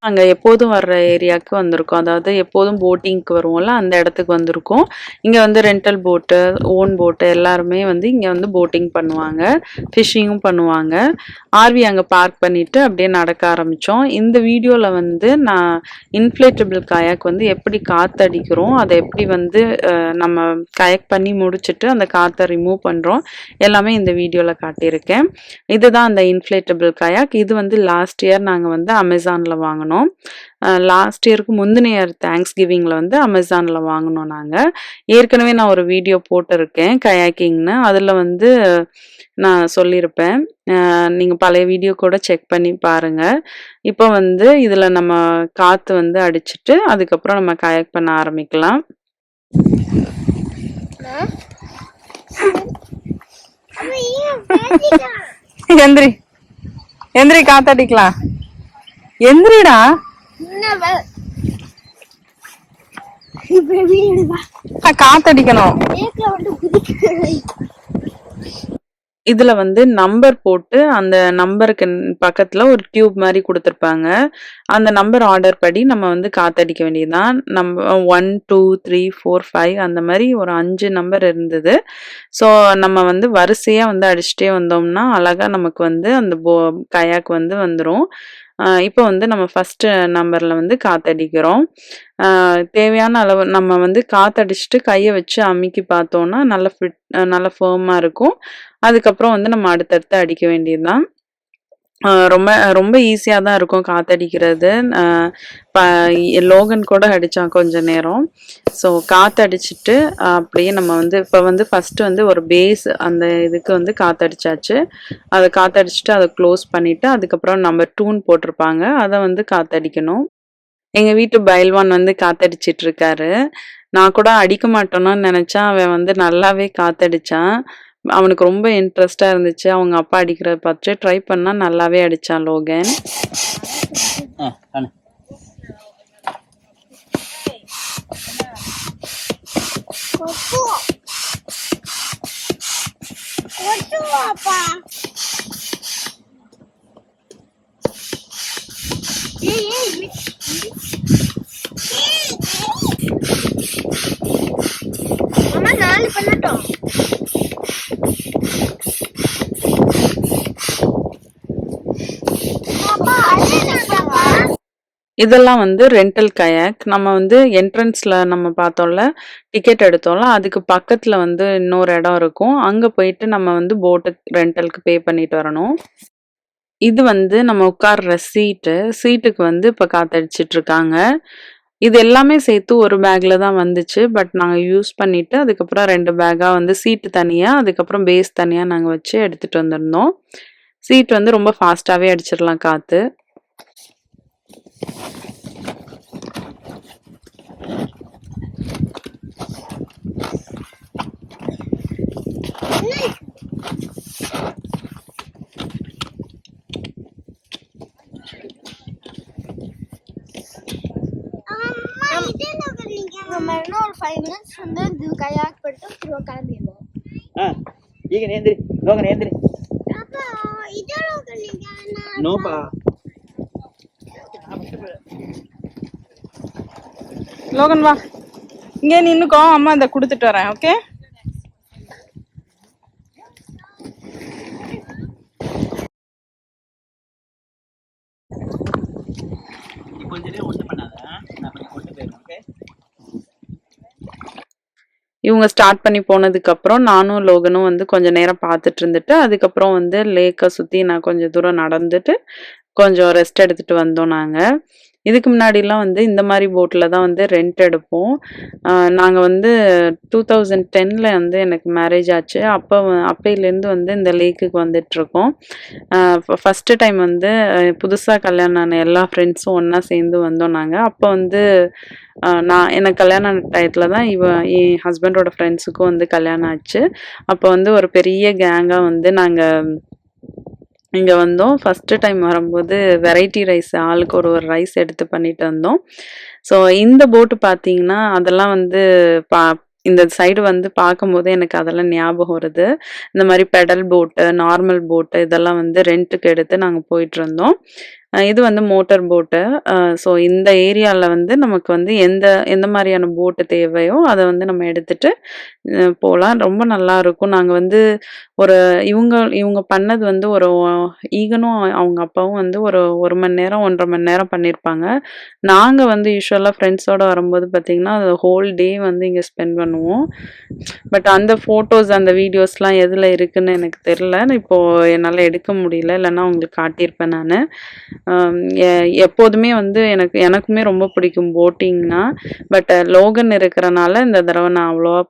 நாங்க எப்போதும் வர்ற ஏரியாவுக்கு வந்திருக்கோம். அதாவது எப்போதும் போட்டிங்க்கு வருவோம்ல, அந்த இடத்துக்கு வந்திருக்கோம். இங்க வந்து ரெண்டல் போட்டு, ஓன் போட்டு எல்லாருமே வந்து இங்க வந்து போட்டிங் பண்ணுவாங்க. ஃபிஷிங்கும் பண்ணுவாங்க. ஆர்வி அங்க பார்க் பண்ணிட்டு அப்படியே நடக்க ஆரம்பிச்சோம். இந்த வீடியோல வந்து நான் இன்ஃப்ளேட்டபிள் கயாக் வந்து எப்படி காத்தடிக்கிறோம், அதை எப்படி வந்து நம்ம கயாக் பண்ணி முடிச்சுட்டு அந்த காத்தை ரிமூவ் பண்றோம், எல்லாமே இந்த வீடியோல காட்டியிருக்கேன். இதுதான் அந்த இன்ஃப்ளேட்டபிள் கயாக். இது வந்து லாஸ்ட் இயர் நாங்க வந்து அமேசான்ல வாங்கினோம். லாஸ்ட் இயருக்கு முந்தின இயர் தேங்க்ஸ் கிவிங்ல வந்து அமேசான்ல வாங்கினோம் நாங்க. ஏற்கனவே நான் ஒரு வீடியோ போட்டிருக்கேன் கயாக்கிங்னு. அதுல வந்து நான் சொல்லியிருப்பேன். நீங்க பழைய வீடியோ கூட செக் பண்ணி பாருங்க. இப்போ வந்து இதுல நம்ம காத்து வந்து அடிச்சுட்டு அதுக்கப்புறம் நம்ம கயாக் பண்ண ஆரம்பிக்கலாம். எந்திரி எந்திரி, காத்தடிக்கலாம். எந்திரிடா. காத்தடிக்கணும். இதுல வந்து நம்பர் போட்டு அந்த நம்பருக்கு பக்கத்துல ஒரு டியூப் மாதிரி கொடுத்துருப்பாங்க. அந்த நம்பர் ஆர்டர் படி நம்ம வந்து காத்தடிக்க வேண்டியதுதான். நம்ம 1 2 3 4 5 அந்த மாதிரி ஒரு 5 நம்பர் இருந்தது. ஸோ நம்ம வந்து வரிசையா வந்து அடிச்சுட்டே வந்தோம்னா அழகா நமக்கு வந்து அந்த கயாக் வந்து வந்துடும். இப்போ வந்து நம்ம ஃபர்ஸ்ட் நம்பர்ல வந்து காத்தடிக்கிறோம். தேவையான அளவு நம்ம வந்து காத்தடிச்சுட்டு கையை வச்சு அமுக்கி பார்த்தோம்னா நல்ல ஃபேர்மா இருக்கும். அதுக்கப்புறம் வந்து நம்ம அடுத்தடுத்து அடிக்க வேண்டியதுதான். ரொம்ப ரொம்ப ஈஸியா தான் இருக்கும் காத்தடிக்கிறது. லோகன் கூட அடிச்சான் கொஞ்ச நேரம். ஸோ காத்தடிச்சிட்டு அப்படியே நம்ம வந்து இப்போ வந்து ஃபர்ஸ்ட் வந்து ஒரு பேஸ் அந்த இதுக்கு வந்து காத்தடிச்சாச்சு. அதை காத்தடிச்சுட்டு அதை க்ளோஸ் பண்ணிட்டு அதுக்கப்புறம் நம்பர் 2 போட்டிருப்பாங்க, அதை வந்து காத்தடிக்கணும். எங்க வீட்டு பைல்வான் வந்து காத்தடிச்சிட்டு இருக்காரு. நான் கூட அடிக்க மாட்டோன்னு நினைச்சேன். அவன் வந்து நல்லாவே காத்தடிச்சான். அவனுக்கு ரொம்ப இன்ட்ரெஸ்டா இருந்துச்சு. அவங்க அப்பா அடிக்கிறத பார்த்துட்டு ட்ரை பண்ணா நல்லாவே அடிச்சான் லோகன். இதெல்லாம் வந்து ரெண்டல் கயாக். நம்ம வந்து என்ட்ரன்ஸ்ல நம்ம பார்த்தோம்ல, டிக்கெட் எடுத்தோம்ல, அதுக்கு பக்கத்துல வந்து இன்னொரு இடம் இருக்கும். அங்க போயிட்டு நம்ம வந்து போட்டு ரெண்டலுக்கு பே பண்ணிட்டு வரணும். இது வந்து நம்ம உட்கார்ற சீட்டுக்கு வந்து இப்ப காத்தடிச்சிட்டு இருக்காங்க. இது எல்லாமே சேர்த்து ஒரு பேக்ல தான் வந்துச்சு. பட் நாங்க யூஸ் பண்ணிட்டு அதுக்கப்புறம் 2 பேக்கா வந்து சீட்டு தனியா அதுக்கப்புறம் பேஸ் தனியா நாங்க வச்சு எடுத்துட்டு வந்திருந்தோம். சீட் வந்து ரொம்ப ஃபாஸ்டாவே அடிச்சிடலாம் காத்து. ஒரு 5 minutes வந்து கயாக் பண்ணிட்டு திரும்ப கிளம்பிடுவோம். ಈಗ ನೇಂದ್ರಿ ಲೋಗ ನೇಂದ್ರಿ ಅಪ್ಪ ಇದು ಲೋಗನಿಗೆ ನೋಪಾ லோகன் வா, இங்கே நின்னுக்கோ, அம்மா இதை கொடுத்துட்டு வரேன். ஓகே, இவங்க ஸ்டார்ட் பண்ணி போனதுக்கு அப்புறம் நானும் லோகனும் வந்து கொஞ்ச நேரம் பார்த்துட்டு இருந்துட்டு அதுக்கப்புறம் வந்து லேக்கை சுற்றி நான் கொஞ்சம் தூரம் நடந்துட்டு கொஞ்சம் ரெஸ்ட் எடுத்துட்டு வந்தோம். நாங்கள் இதுக்கு முன்னாடிலாம் வந்து இந்த மாதிரி போட்டில் தான் வந்து ரெண்ட் எடுப்போம். நாங்கள் வந்து 2010 வந்து எனக்கு மேரேஜ் ஆச்சு. அப்பையிலேருந்து வந்து இந்த லேக்குக்கு வந்துட்டுருக்கோம். ஃபஸ்ட்டு டைம் வந்து புதுசாக கல்யாணம் ஆன எல்லா ஃப்ரெண்ட்ஸும் ஒன்றா சேர்ந்து வந்தோம். நாங்கள் அப்போ வந்து எனக்கு கல்யாணம் டயத்தில் தான் என் ஹஸ்பண்டோட ஃப்ரெண்ட்ஸுக்கும் வந்து கல்யாணம் ஆச்சு. அப்போ வந்து ஒரு பெரிய கேங்காக வந்து நாங்கள் இங்கே வந்தோம். ஃபஸ்ட்டு டைம் வரும்போது வெரைட்டி ரைஸ் ஆளுக்கு ஒரு ரைஸ் எடுத்து பண்ணிட்டு வந்தோம். ஸோ இந்த போட்டு பார்த்தீங்கன்னா அதெல்லாம் வந்து இந்த சைடு வந்து பார்க்கும்போது எனக்கு அதெல்லாம் ஞாபகம் வருது. இந்த மாதிரி பெடல் போட்டு நார்மல் போட்டு இதெல்லாம் வந்து ரெண்ட்டுக்கு எடுத்து நாங்கள் போயிட்டு இருந்தோம். இது வந்து மோட்டார் போட்டு. ஸோ இந்த ஏரியால வந்து நமக்கு வந்து எந்த எந்த மாரியான போட்டு தேவையோ அத வந்து நம்ம எடுத்துட்டு போலாம். ரொம்ப நல்லாருக்கும். நாங்க வந்து ஒரு இவங்க பண்ணது வந்து ஒரு ஈகனும் அவங்க அப்பாவும் வந்து ஒரு 1 மணி நேரம், 1 1/2 மணி நேரம் பண்ணியிருப்பாங்க. நாங்க வந்து யூசுவலா ஃப்ரெண்ட்ஸோட வரும்போது பார்த்தீங்கன்னா, அது ஹோல் டே வந்து இங்க ஸ்பெண்ட் பண்ணுவோம். பட் அந்த ஃபோட்டோஸ், அந்த வீடியோஸ்லாம் எதுல இருக்குன்னு எனக்கு தெரியல. இப்போ என்னால எடுக்க முடியல. இல்லன்னா உங்களுக்கு காட்டியிருப்பேன் நானு. அம் எ எப்போதுமே வந்து எனக்குமே ரொம்ப பிடிக்கும் போட்டிங்னா. பட் லோகன் இருக்கிறனால இந்த தடவ நான் அவ்வளவா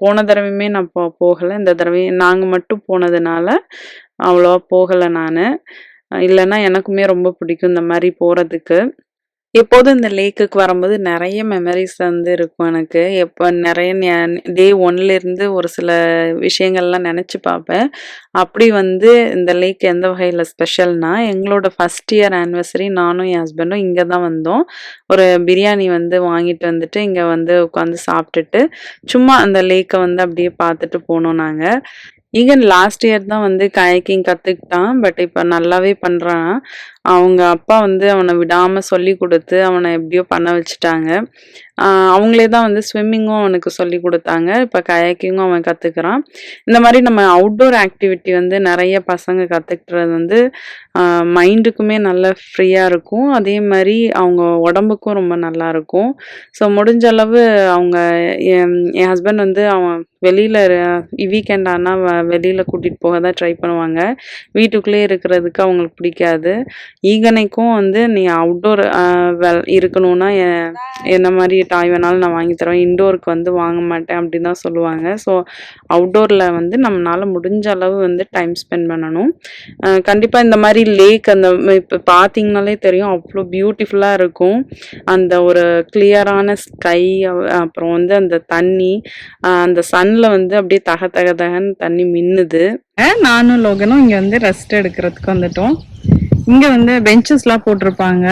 போன தடவையுமே நான் போகல. இந்த தடவையும் நாங்க மட்டும் போனதுனால அவ்வளவா போகல நானு. இல்லன்னா எனக்குமே ரொம்ப பிடிக்கும் இந்த மாரி போறதுக்கு. எப்போதும் இந்த லேக்குக்கு வரும்போது நெறைய மெமரீஸ் வந்து இருக்கும் எனக்கு. எப்ப நெறைய டே 1லேருந்து ஒரு சில விஷயங்கள்லாம் நெனச்சு பாப்பேன். அப்படி வந்து இந்த லேக் எந்த வகையில ஸ்பெஷல்னா, எங்களோட ஃபர்ஸ்ட் இயர் ஆனிவர்சரி நானும் என் ஹஸ்பண்டும் இங்க தான் வந்தோம். ஒரு பிரியாணி வந்து வாங்கிட்டு வந்துட்டு, இங்க வந்து உட்காந்து சாப்ட்டுட்டு, சும்மா அந்த லேக்க வந்து அப்படியே பாத்துட்டு போனோம் நாங்க. ஈகன் லாஸ்ட் இயர் தான் வந்து கயாக்கிங் கத்துக்கிட்டான். பட் இப்ப நல்லாவே பண்றான். அவங்க அப்பா வந்து அவன விடாம சொல்லிக் குடுத்து, அவன எப்படியோ பண்ண வச்சுட்டாங்க. அ அவங்களே தான் வந்து ஸ்விம்மிங்கும் அவனுக்கு சொல்லிக் குடுத்தாங்க. இப்ப கயாக்கிங்கும் அவன் கத்துக்கிறான். இந்த மாரி நம்ம அவுட்டோர் ஆக்டிவிட்டி வந்து நெறைய பசங்க கத்துக்கிறது வந்து மைண்டுக்குமே நல்ல ஃப்ரீயா இருக்கும். அதே மாரி அவங்க உடம்புக்கும் ரொம்ப நல்லாருக்கும். ஸோ முடிஞ்ச அளவு அவங்க என் ஹஸ்பண்ட் வந்து அவன் வெளியில வீக்கெண்ட் ஆனா வெளியில கூட்டிட்டு போக தான் ட்ரை பண்ணுவாங்க. வீட்டுக்குள்ளேயே இருக்கிறதுக்கு அவங்களுக்கு பிடிக்காது. ஈகனைக்கும் வந்து நீ அவுட்டோர் இருக்கணும்னா என்ன மாரி டாய் வேணாலும் நான் வாங்கி தருவேன். இன்டோருக்கு வந்து வாங்க மாட்டேன் அப்படின்னு தான் சொல்லுவாங்க. ஸோ அவுட்டோர்ல வந்து நம்மளால முடிஞ்ச அளவு வந்து டைம் ஸ்பெண்ட் பண்ணணும். கண்டிப்பா இந்த மாரி லேக் அந்த இப்ப பார்த்தீங்கனாலே தெரியும். அவ்ளோ பியூட்டிஃபுல்லா இருக்கும். அந்த ஒரு கிளியரான ஸ்கை அப்புறம் வந்து அந்த தண்ணி, அந்த சன்ல வந்து அப்படியே தக தக தகன்னு தண்ணி மின்னுது. நானும் லோகனும் இங்க வந்து ரெஸ்ட் எடுக்கிறதுக்கு வந்துட்டோம். இங்க வந்து பெஞ்சஸ்லாம் போட்டிருப்பாங்க.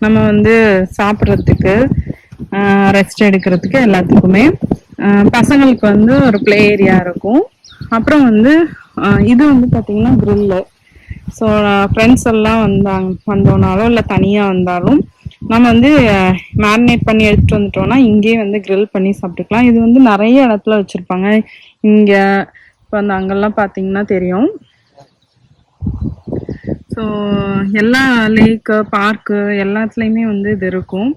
நம்ம வந்து சாப்பிட்றதுக்கு, ரெஸ்ட் எடுக்கிறதுக்கு எல்லாத்துக்குமே. பசங்களுக்கு வந்து ஒரு ப்ளே ஏரியா இருக்கும். அப்புறம் வந்து இது வந்து பார்த்தீங்கன்னா கிரில்லு. ஸோ ஃப்ரெண்ட்ஸ் எல்லாம் வந்தோனாலும் இல்லை தனியாக வந்தாலும் நம்ம வந்து மேரினேட் பண்ணி எடுத்துட்டு வந்துட்டோம்னா இங்கேயே வந்து கிரில் பண்ணி சாப்பிட்டுக்கலாம். இது வந்து நிறைய இடத்துல வச்சிருப்பாங்க. இங்க இப்போ அந்த அங்கெல்லாம் பார்த்தீங்கன்னா தெரியும். ஸோ எல்லா லேக்கு, பார்க்கு எல்லாத்துலேயுமே வந்து இது இருக்கும்.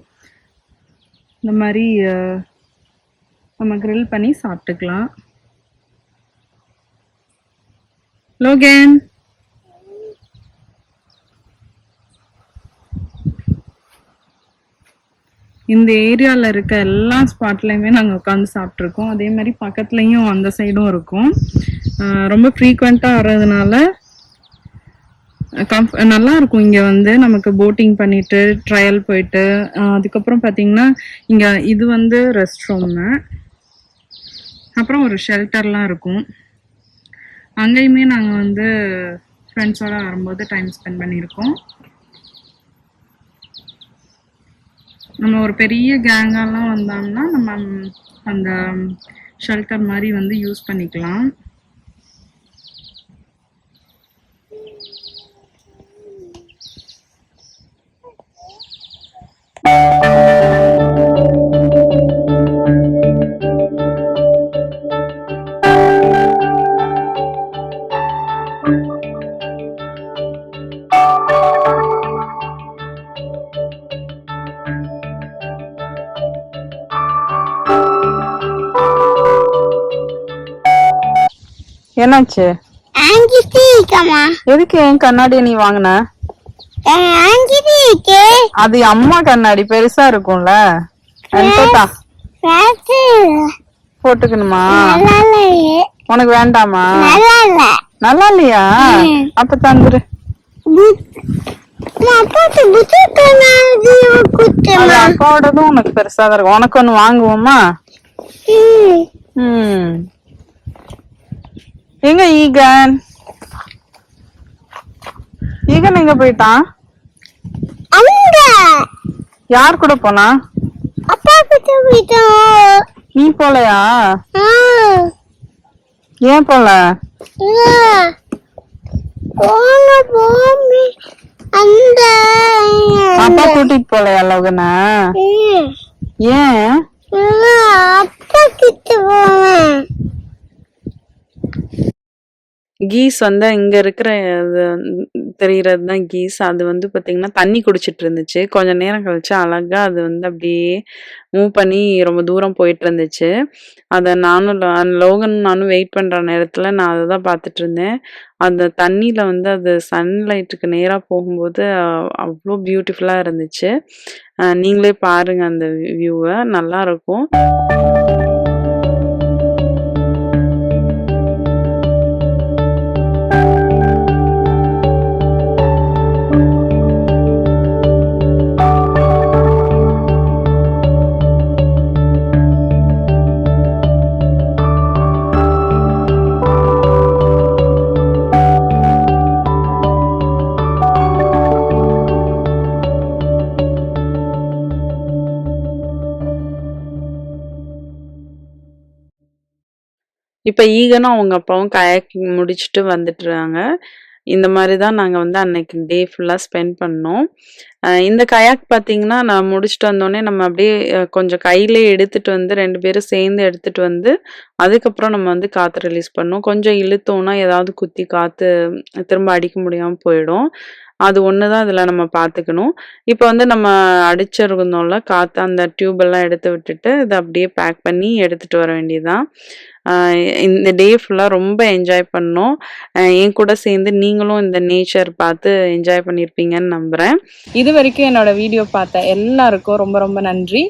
இந்த மாதிரி நம்ம கிரில் பண்ணி சாப்பிட்டுக்கலாம். லோகன், இந்த ஏரியாவில் இருக்க எல்லா ஸ்பாட்லையுமே நாங்கள் உட்காந்து சாப்பிட்ருக்கோம். அதே மாதிரி பக்கத்துலேயும் அந்த சைடும் இருக்கும். ரொம்ப ஃப்ரீக்வெண்ட்டாக வர்றதுனால நல்லா இருக்கும். இங்கே வந்து நமக்கு போட்டிங் பண்ணிட்டு ட்ரையல் போயிட்டு அதுக்கப்புறம் பார்த்தீங்கன்னா இங்கே இது வந்து ரெஸ்ட் ரூம்னு, அப்புறம் ஒரு ஷெல்டர்லாம் இருக்கும். அங்கேயுமே நாங்கள் வந்து ஃப்ரெண்ட்ஸோட வரும்போது டைம் ஸ்பெண்ட் பண்ணியிருக்கோம். நம்ம ஒரு பெரிய கேங்காலாம் வந்தோம்னா நம்ம அந்த ஷெல்டர் மாதிரி வந்து யூஸ் பண்ணிக்கலாம். என்னாச்சு? எதுக்கு என் கண்ணாடியை நீ வாங்கின? அது அம்மா கண்ணாடி பெருசா இருக்கும்ல, போட்டுக்கணுமா? உனக்கு வேண்டாமா? நல்லா இல்லையா? அப்ப தந்துரு. அப்பாவோடதும் உனக்கு பெருசா தான் இருக்கும். உனக்கு ஒண்ணு வாங்குவோமா? எங்க ஈகன் எங்க போயிட்டான்? யார் கூட போனா? நீ போலையா? ஏன் போல? அந்த அப்பா கூட்டிட்டு போலையா லோகனா? ஏன்? அப்பா கிட்ட போவேன். கீஸ் வந்து இங்க இருக்கிற தெரிகிறது தான் கீஸ். அது வந்து பார்த்தீங்கன்னா, தண்ணி குடிச்சிட்டு இருந்துச்சு. கொஞ்ச நேரம் கழிச்சு அழகா அது வந்து அப்படியே மூவ் பண்ணி ரொம்ப தூரம் போயிட்டு இருந்துச்சு. அத லோகனும் நானும் வெயிட் பண்ற நேரத்துல நான் அத தான் பார்த்துட்டு இருந்தேன். அந்த தண்ணீல வந்து அது சன்லைட்டுக்கு நேரா போகும்போது அவ்ளோ பியூட்டிஃபுல்லா இருந்துச்சு. நீங்களே பாருங்க அந்த வியூவ. நல்லாருக்கும். இப்ப ஈகனும் அவங்க அப்பாவும் கயாக்கிங் முடிச்சுட்டு வந்துட்டுறாங்க. இந்த மாரி தான் நாங்க வந்து அன்னைக்கு டே ஃபுல்லா ஸ்பெண்ட் பண்ணோம். இந்த கயாக் பார்த்தீங்கன்னா, நான் முடிச்சுட்டு வந்தோனே நம்ம அப்படியே கொஞ்சம் கையிலேயே எடுத்துட்டு வந்து 2 பேரும் சேர்ந்து எடுத்துட்டு வந்து, அதுக்கப்புறம் நம்ம வந்து காத்து ரிலீஸ் பண்ணோம். கொஞ்சம் இழுத்தோம்னா ஏதாவது குத்தி காத்து திரும்ப அடிக்க முடியாம போயிடும். அது ஒண்ணு தான் இதுல நம்ம பார்த்துக்கணும். இப்ப வந்து நம்ம அடிச்சிருந்தோம்ல காத்து அந்த டியூப் எல்லாம் எடுத்து விட்டுட்டு, இத அப்படியே பேக் பண்ணி எடுத்துட்டு வர வேண்டியது தான். அ இந்த டே ஃபுல்லா ரொம்ப என்ஜாய் பண்ணோம். என் கூட சேர்ந்து நீங்களும் இந்த நேச்சர் பார்த்து என்ஜாய் பண்ணியிருப்பீங்கன்னு நம்புறேன். இதுவரைக்கும் என்னோட வீடியோ பார்த்த எல்லாருக்கும் ரொம்ப ரொம்ப நன்றி.